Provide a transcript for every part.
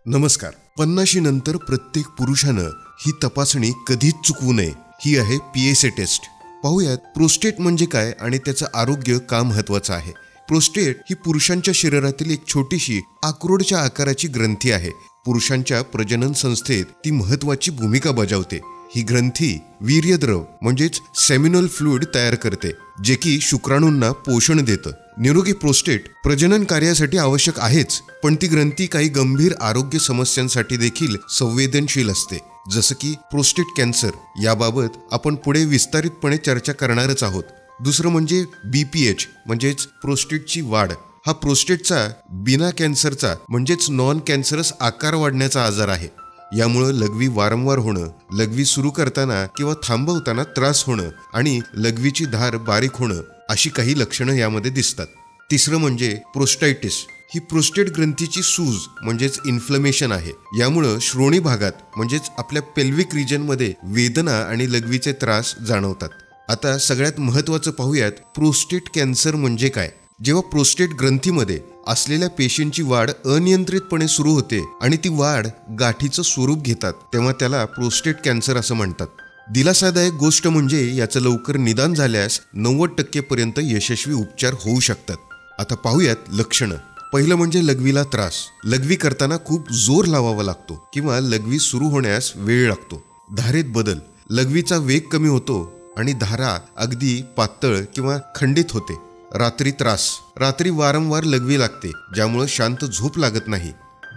नमस्कार. 50 नंतर प्रत्येक पुरुषानं ही तपासणी कधीच चुकवू नये. ही आहे PSA टेस्ट. पाहूयात प्रोस्टेट म्हणजे काय आणि त्याचं आरोग्य का महत्वाचं आहे. प्रोस्टेट ही पुरुषांच्या शरीरातील एक छोटीशी अक्रोडच्या आकाराची ग्रंथी आहे. पुरुषांच्या प्रजनन संस्थेत ती महत्वाची भूमिका बजावते. ही ग्रंथी वीर्यद्रव म्हणजेच सेमिनल फ्लुइड तयार करते, जे की शुक्राणूंना पोषण देतं. निरोगी प्रोस्टेट प्रजनन कार्यासाठी आवश्यक आहेच, पण ती ग्रंथी काही गंभीर आरोग्य समस्यांसाठी देखील संवेदनशील असते, जसं की प्रोस्टेट कॅन्सर. याबाबत आपण पुढे विस्तारितपणे चर्चा करणारच आहोत. दुसरं म्हणजे BPH म्हणजेच प्रोस्टेटची वाढ. हा प्रोस्टेटचा बिना कॅन्सरचा म्हणजेच नॉन कॅन्सरस आकार वाढण्याचा आजार आहे. यामुळं लघवी वारंवार होणं, लघवी सुरू करताना किंवा थांबवताना त्रास होणं आणि लघवीची धार बारीक होणं अशी काही लक्षणं यामध्ये दिसतात. तिसरं म्हणजे प्रोस्टायटिस. ही प्रोस्टेट ग्रंथीची सूज म्हणजेच इन्फ्लमेशन आहे. यामुळं श्रोणी भागात म्हणजेच आपल्या पेल्विक रिजनमध्ये वेदना आणि लघवीचे त्रास जाणवतात. आता सगळ्यात महत्त्वाचं पाहूयात, प्रोस्टेट कॅन्सर म्हणजे काय. जेव्हा प्रोस्टेट ग्रंथीमध्ये असलेल्या पेशींची वाढ अनियंत्रितपणे सुरू होते आणि ती वाढ गाठीचं स्वरूप घेतात, तेव्हा त्याला प्रोस्टेट कॅन्सर असं म्हणतात. दिलासादायक गोष्ट म्हणजे याचं लवकर निदान झाल्यास 90% पर्यंत यशस्वी उपचार होऊ शकतात. आता पाहूयात लक्षणं. पहिलं म्हणजे लघवीला त्रास. लघवी करताना खूप जोर लावावा लागतो किंवा लघवी सुरू होण्यास वेळ लागतो. धारेत बदल. लघवीचा वेग कमी होतो आणि धारा अगदी पातळ किंवा खंडित होते. रात्री त्रास. रात्री वारंवार लघवी लागते, ज्यामुळे शांत झोप लागत नाही.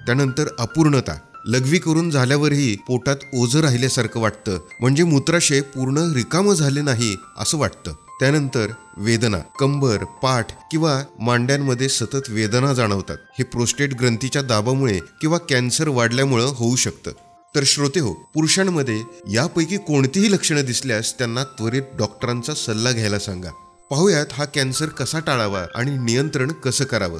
त्यानंतर अपूर्णता. लघवी करून झाल्यावरही पोटात ओझं राहिल्यासारखं वाटतं, म्हणजे मूत्राशय पूर्ण रिकामं झाले नाही असं वाटतं. त्यानंतर वेदना. कंबर, पाठ किंवा मांड्यांमध्ये सतत वेदना जाणवतात. हे प्रोस्टेट ग्रंथीच्या दाबामुळे किंवा कॅन्सर वाढल्यामुळं होऊ शकतं. तर श्रोते हो, पुरुषांमध्ये यापैकी कोणतीही लक्षणं दिसल्यास त्यांना त्वरित डॉक्टरांचा सल्ला घ्यायला सांगा. पाहूयात हा कॅन्सर कसा टाळावा आणि नियंत्रण कसं करावं.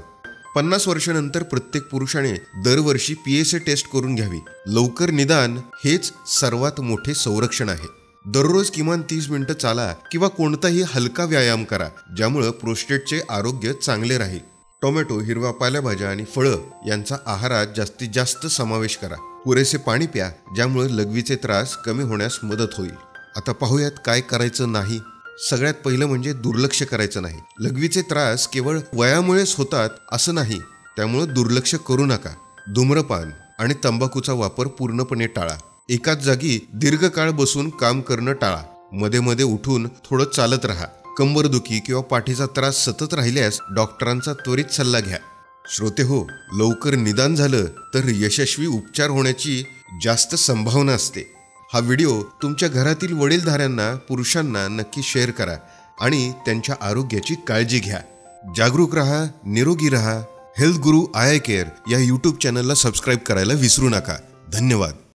50 वर्षानंतर प्रत्येक पुरुषाने दरवर्षी PSA टेस्ट करून घ्यावी. लवकर निदान हेच सर्वात मोठे संरक्षण आहे. दररोज किमान 30 मिनिटं चाला किंवा कोणताही हलका व्यायाम करा, ज्यामुळं प्रोस्टेटचे आरोग्य चांगले राहील. टोमॅटो, हिरव्या पालेभाज्या आणि फळं यांचा आहारात जास्तीत जास्त समावेश करा. पुरेसे पाणी प्या, ज्यामुळे लघवीचे त्रास कमी होण्यास मदत होईल. आता पाहूयात काय करायचं नाही. सगळ्यात पहिलं म्हणजे दुर्लक्ष करायचं नाही. लघवीचे त्रास केवळ वयामुळेच होतात असं नाही, त्यामुळं दुर्लक्ष करू नका. धूम्रपान आणि तंबाखूचा वापर पूर्णपणे टाळा. एकाच जागी दीर्घकाळ बसून काम करणं टाळा. मध्ये मध्ये उठून थोडं चालत राहा. कंबरदुखी किंवा पाठीचा त्रास सतत राहिल्यास डॉक्टरांचा त्वरित सल्ला घ्या. श्रोते हो, लवकर निदान झालं तर यशस्वी उपचार होण्याची जास्त संभावना असते. हा व्हिडिओ तुमच्या घरातील वडीलधाऱ्यांना, पुरुषांना नक्की शेअर करा आणि त्यांच्या आरोग्याची काळजी घ्या. जागरूक रहा, निरोगी रहा. हेल्थ गुरु आय केअर या YouTube चॅनलला सबस्क्राईब करायला विसरू नका. धन्यवाद.